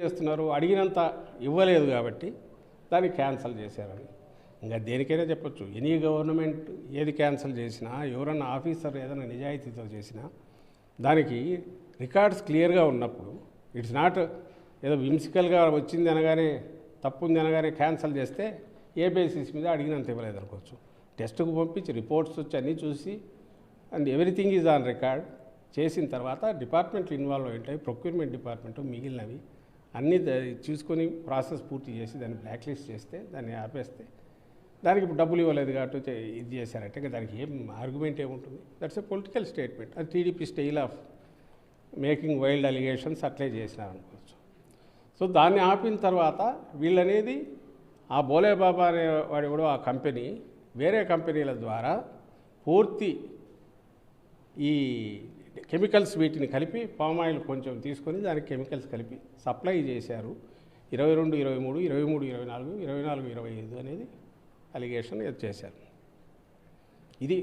చేస్తున్నారు, అడిగినంత ఇవ్వలేదు కాబట్టి దాన్ని క్యాన్సిల్ చేశారని. ఇంకా దేనికైనా చెప్పొచ్చు. ఎనీ గవర్నమెంట్ ఏది క్యాన్సిల్ చేసినా, ఎవరన్నా ఆఫీసర్ ఏదైనా నిజాయితీతో చేసినా దానికి రికార్డ్స్ క్లియర్గా ఉన్నప్పుడు, ఇట్స్ నాట్ ఏదో విమ్సికల్గా వచ్చింది అనగానే, తప్పు ఉంది అనగానే క్యాన్సిల్ చేస్తే ఏ బేసిస్ మీద అడిగినంత ఇవ్వలేదు అనుకోవచ్చు. టెస్ట్కు పంపించి రిపోర్ట్స్ వచ్చి అన్నీ చూసి and everything is on record చేసిన తర్వాత డిపార్ట్మెంట్లు ఇన్వాల్వ్ అయి ఉంటాయి, ప్రొక్యూర్మెంట్ డిపార్ట్మెంట్ మిగిలినవి అన్నీ చూసుకొని ప్రాసెస్ పూర్తి చేసి దాన్ని బ్లాక్ లిస్ట్ చేస్తే, దాన్ని ఆపేస్తే, దానికి ఇప్పుడు డబ్బులు ఇవ్వలేదు కాబట్టి ఇది చేశారంటే ఇంకా దానికి ఏం ఆర్గ్యుమెంట్ ఏముంటుంది? That's a political statement. అది TDP style of making wild allegations అట్లే చేసినారనుకోవచ్చు. సో దాన్ని ఆపిన తర్వాత వీళ్ళనేది ఆ బోలేబాబా అనే వాడు కూడా ఆ కంపెనీ వేరే కంపెనీల ద్వారా పూర్తి ఈ కెమికల్స్ వీటిని కలిపి పామ్ ఆయిల్ కొంచెం తీసుకొని దానికి కెమికల్స్ కలిపి సప్లై చేశారు. 22, 23, 23, 24, 24, 25 అనేది అలిగేషన్ చేశారు. ఇది